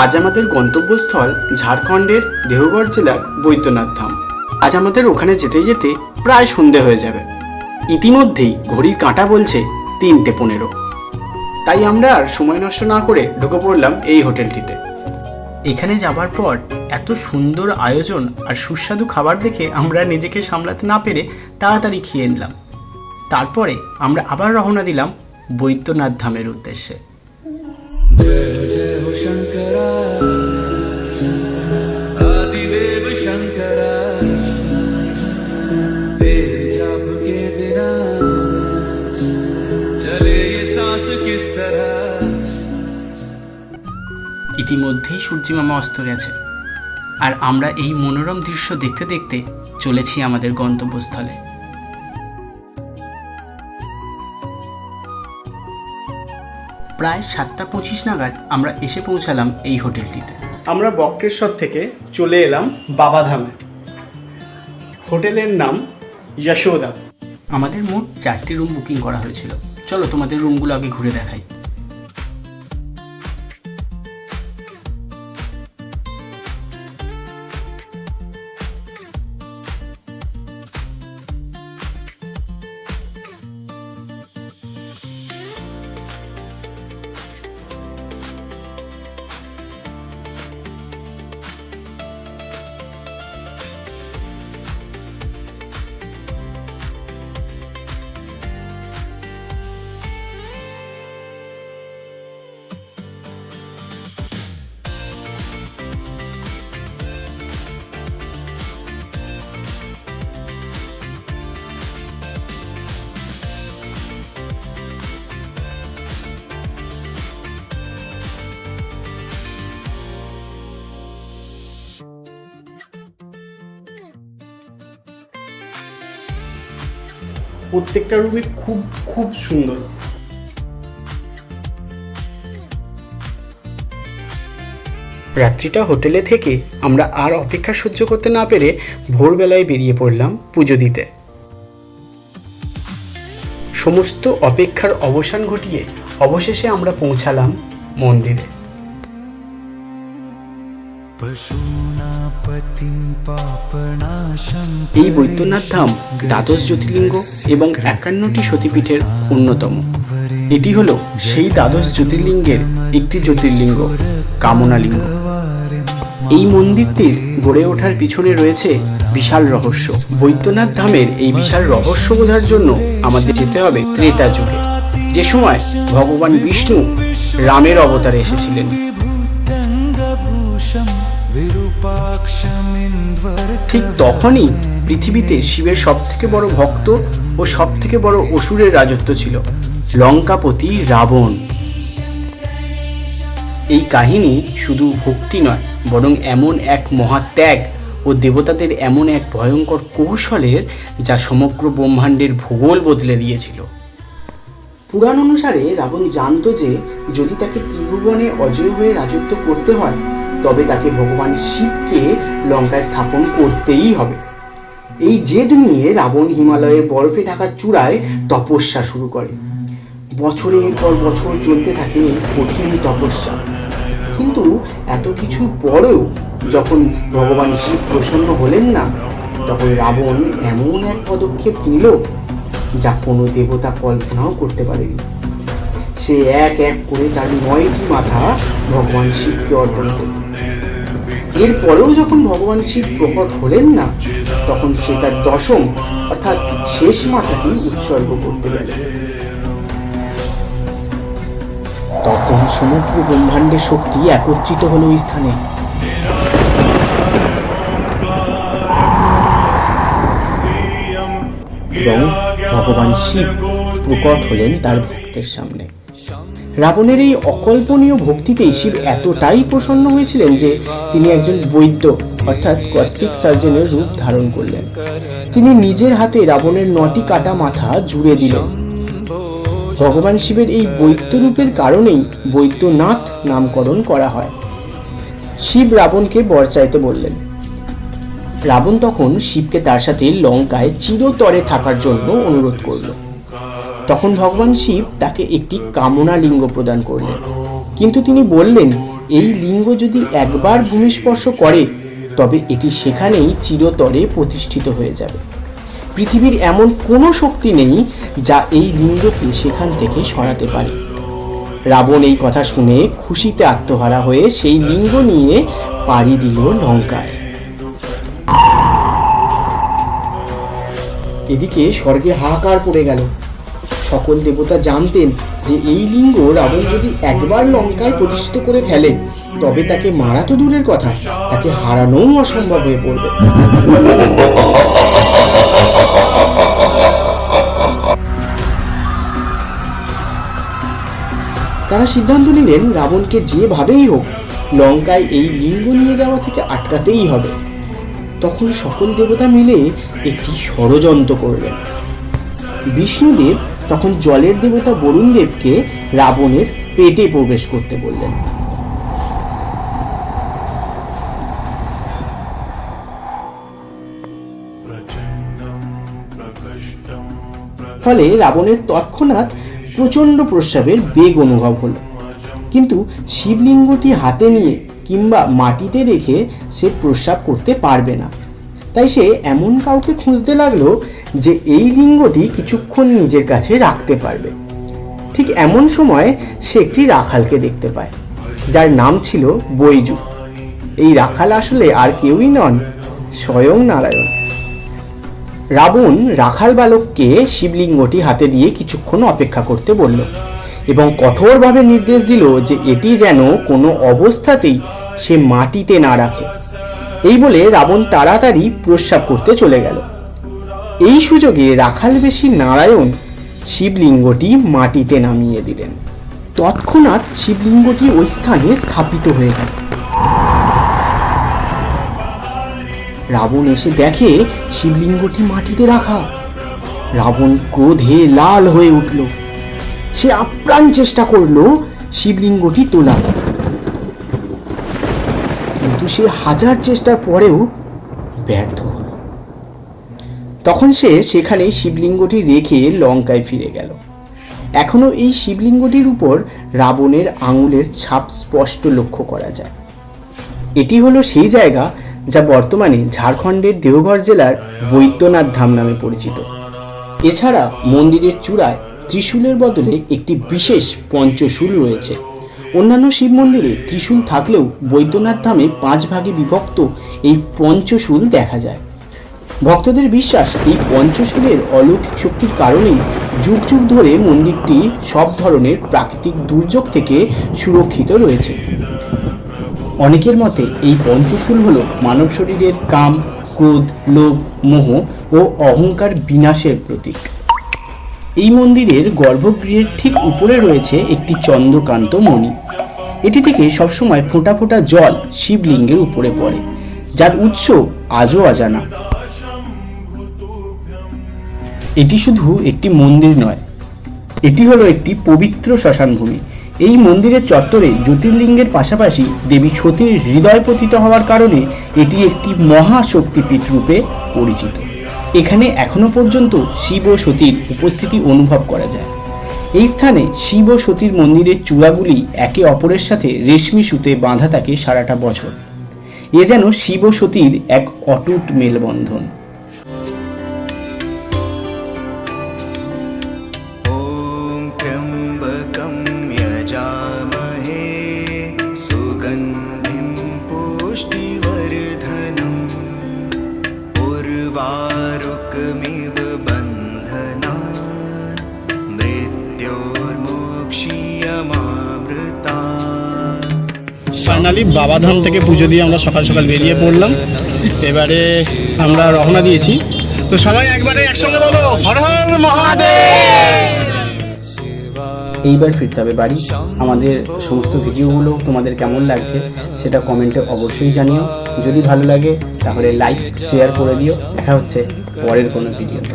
আজ আমাদের গন্তব্যস্থল ঝাড়খণ্ডের দেওঘর জেলার বৈদ্যনাথ ধাম। আজ আমাদের ওখানে যেতে যেতে প্রায় সন্ধে হয়ে যাবে। ইতিমধ্যেই ঘড়ির কাঁটা বলছে 3:15। তাই আমরা আর সময় নষ্ট না করে ঢুকে পড়লাম এই হোটেলটিতে। এখানে যাবার পর এত সুন্দর আয়োজন আর সুস্বাদু খাবার দেখে আমরা নিজেকে সামলাতে না পেরে তাড়াতাড়ি খেয়ে নিলাম। তারপরে আমরা আবার রওনা দিলাম বৈদ্যনাথ ধামের উদ্দেশ্যে। ইতিমধ্যেই সূর্যিমামা অস্ত গেছে, আর আমরা এই মনোরম দৃশ্য দেখতে দেখতে চলেছি আমাদের গন্তব্যস্থলে। প্রায় 7:25 নাগাদ আমরা এসে পৌঁছালাম এই হোটেলটিতে। আমরা বক্রেশ্বর থেকে চলে এলাম বাবাধামে। হোটেলের নাম যশোদা। আমাদের মোট 4টি রুম বুকিং করা হয়েছিল। চলো তোমাদের রুমগুলো আগে ঘুরে দেখাই। প্রত্যেকটা রুমই খুব সুন্দর। রাত্রিটা হোটেলে থেকে আমরা আর অপেক্ষা সহ্য করতে না পেরে ভোরবেলায় বেরিয়ে পড়লাম পুজো দিতে। সমস্ত অপেক্ষার অবসান ঘটিয়ে অবশেষে আমরা পৌঁছালাম মন্দিরে। এই বৈদ্যনাথ ধাম দ্বাদশ জ্যোতির্লিঙ্গ এবং 51টি সতীপীঠের অন্যতম। এটি হলো সেই দ্বাদশ জ্যোতির্লিঙ্গের একটি জ্যোতির্লিঙ্গ, কামনালিঙ্গ। এই মন্দিরটির গড়ে ওঠার পিছনে রয়েছে বিশাল রহস্য। বৈদ্যনাথ ধামের এই বিশাল রহস্য বোঝার জন্য আমাদের যেতে হবে ত্রেতা যুগে, যে সময় ভগবান বিষ্ণু রামের অবতারে এসেছিলেন। ঠিক তখনই পৃথিবীতে শিবের সবথেকে বড় ভক্ত ও সবথেকে বড় অসুরের রাজত্ব ছিল, লঙ্কাপতি রাবণ। এই কাহিনী শুধু ভক্তি নয়, বরং এমন এক মহাত্যাগ ও দেবতাদের এমন এক ভয়ঙ্কর কৌশলের, যা সমগ্র ব্রহ্মাণ্ডের ভূগোল বদলে দিয়েছিল। পুরাণ অনুসারে রাবণ জানত যে যদি তাকে ত্রিভুবনে অজয় হয়ে রাজত্ব করতে হয়, তবে তাকে ভগবান শিবকে লঙ্কায় স্থাপন করতেই হবে। এই জেদ নিয়ে রাবণ হিমালয়ের বরফে ঢাকা চূড়ায় তপস্যা শুরু করে। বছরের পর বছর চলতে থাকে এই কঠিন তপস্যা। কিন্তু এত কিছুর পরেও যখন ভগবান শিব প্রসন্ন হলেন না, তখন রাবণ এমন এক পদক্ষেপ নিল যা কোনো দেবতা কল্পনাও করতে পারেনি। সে এক এক করে তার 9টি মাথা ভগবান শিবকে অর্পণ করল। এরপরেও যখন ভগবান শিব প্রকট হলেন না, তখন সে তার 10ম অর্থাৎ শেষ মাথাটি উৎসর্গ করতে গেল। তখন সমগ্র ব্রহ্মাণ্ডের শক্তি একত্রিত হলো ওই স্থানে। এবং ভগবান শিব প্রকট হলেন তার ভক্তের সামনে। রাবণের এই অকল্পনীয় ভক্তিতেই শিব এতটাই প্রসন্ন হয়েছিলেন যে তিনি একজন বৈদ্য অর্থাৎ কসমিক সার্জনের রূপ ধারণ করলেন। তিনি নিজের হাতে রাবণের 9টি কাটা মাথা জুড়ে দিলেন। ভগবান শিবের এই বৈদ্য রূপের কারণেই বৈদ্যনাথ নামকরণ করা হয়। শিব রাবণকে বর চাইতে বললেন। রাবণ তখন শিবকে তার সাথে লঙ্কায় চিরতরে থাকার জন্য অনুরোধ করল। তখন ভগবান শিব তাকে একটি কামনা লিঙ্গ প্রদান করলেন, কিন্তু তিনি বললেন এই লিঙ্গ যদি একবার ভূমিস্পর্শ করে তবে এটি সেখানেই চিরতরে প্রতিষ্ঠিত হয়ে যাবে। পৃথিবীর এমন কোনো শক্তি নেই যা এই লিঙ্গকে সেখান থেকে সরাতে পারে। রাবণ এই কথা শুনে খুশিতে আত্মহারা হয়ে সেই লিঙ্গ নিয়ে পাড়ি দিল লঙ্কায়। এদিকে স্বর্গে হাহাকার পড়ে গেল। সকল দেবতা জানতেন যে এই লিঙ্গ রাবণ যদি একবার লঙ্কায় প্রতিষ্ঠিত করে ফেলে তবে তাকে মারা তো দূরের কথা, তাকে হারানোও অসম্ভব হয়ে পড়বে। তারা সিদ্ধান্ত নিলেন রাবণকে যেভাবেই হোক লঙ্কায় এই লিঙ্গ নিয়ে যাওয়া থেকে আটকাতেই হবে। তখন সকল দেবতা মিলে একটি ষড়যন্ত্র করলেন। বিষ্ণুদেব তখন জলের দেবতা বরুণ দেবকে রাবণের পেটে প্রবেশ করতে বললেন। ফলে রাবণের তৎক্ষণাৎ প্রচণ্ড প্রস্রাবের বেগ অনুভব হলো, কিন্তু শিবলিঙ্গটি হাতে নিয়ে কিংবা মাটিতে রেখে সে প্রস্রাব করতে পারবে না। তাই সে এমন কাউকে খুঁজতে লাগলো যে এই লিঙ্গটি কিছুক্ষণ নিজের কাছে রাখতে পারবে। ঠিক এমন সময় সে একটি রাখালকে দেখতে পায়, যার নাম ছিল বৈজু। এই রাখাল আসলে আর কেউই নন, স্বয়ং নারায়ণ। রাবণ রাখাল বালককে শিবলিঙ্গটি হাতে দিয়ে কিছুক্ষণ অপেক্ষা করতে বলল এবং কঠোরভাবে নির্দেশ দিল যে এটি যেন কোনো অবস্থাতেই সে মাটিতে না রাখে। এই বলে রাবণ তাড়াতাড়ি প্রস্রাব করতে চলে গেল। এই সুযোগে রাখাল বেশি নারায়ণ শিবলিঙ্গটি মাটিতে নামিয়ে দিলেন। তৎক্ষণাৎ শিবলিঙ্গটি ওই স্থানে স্থাপিত হয়ে গেল। রাবণ এসে দেখে শিবলিঙ্গটি মাটিতে রাখা। রাবণ ক্রোধে লাল হয়ে উঠল। সে আপ্রাণ চেষ্টা করলো শিবলিঙ্গটি তোলার, কিন্তু সে হাজার চেষ্টার পরেও ব্যর্থ হল। তখন সে সেখানে শিবলিঙ্গটি রেখে লঙ্কায় ফিরে গেল। এখনো এই শিবলিঙ্গটির উপর রাবণের আঙুলের ছাপ স্পষ্ট লক্ষ্য করা যায়। এটি হলো সেই জায়গা যা বর্তমানে ঝাড়খণ্ডের দেওঘর জেলার বৈদ্যনাথ ধাম নামে পরিচিত। এছাড়া মন্দিরের চূড়ায় ত্রিশূলের বদলে একটি বিশেষ পঞ্চশূল রয়েছে। অন্যান্য শিব মন্দিরে ত্রিশূল থাকলেও বৈদ্যনাথ ধামে 5 ভাগে বিভক্ত এই পঞ্চশূল দেখা যায়। ভক্তদের বিশ্বাস এই পঞ্চশূলের অলৌকিক শক্তির কারণেই যুগ যুগ ধরে মন্দিরটি সব ধরনের প্রাকৃতিক দুর্যোগ থেকে সুরক্ষিত রয়েছে। অনেকের মতে এই পঞ্চশূল হল মানব শরীরের কাম, ক্রোধ, লোভ, মোহ ও অহংকার বিনাশের প্রতীক। এই মন্দিরের গর্ভগৃহের ঠিক উপরে রয়েছে একটি চন্দ্রকান্ত মণি। এটি থেকে সবসময় ফোঁটা ফোঁটা জল শিবলিঙ্গের উপরে পড়ে, যার উৎস আজও অজানা। এটি শুধু একটি মন্দির নয়, এটি হলো একটি পবিত্র শ্মশানভূমি। এই মন্দিরের চত্বরে জ্যোতির্লিঙ্গের পাশাপাশি দেবী সতীর হৃদয় পতিত হওয়ার কারণে এটি একটি মহাশক্তিপীঠ রূপে পরিচিত। এখানে এখনো পর্যন্ত শিব ও সতীর উপস্থিতি অনুভব করা যায়। এই স্থানে শিব ও সতীর মন্দিরের চূড়াগুলি একে অপরের সাথে রেশমি সুতে বাঁধা থাকে সারাটা বছর। এ যেন শিব ও সতীর এক অটুট মেলবন্ধন। ফাইনালি বাবাধাম থেকে পুজো দিয়ে আমরা সকাল সকাল বেরিয়ে পড়লাম। এবারে আমরা রওনা দিয়েছি, তো সবাই একবারে একসঙ্গে বলো হর হর মহাদেব। এইবার ফিরতে হবে বাড়ি। আমাদের সমস্ত ভিডিওগুলো তোমাদের কেমন লাগছে সেটা কমেন্টে অবশ্যই জানিও। যদি ভালো লাগে তাহলে লাইক শেয়ার করে দিও। দেখা হচ্ছে পরের কোনো ভিডিওতে।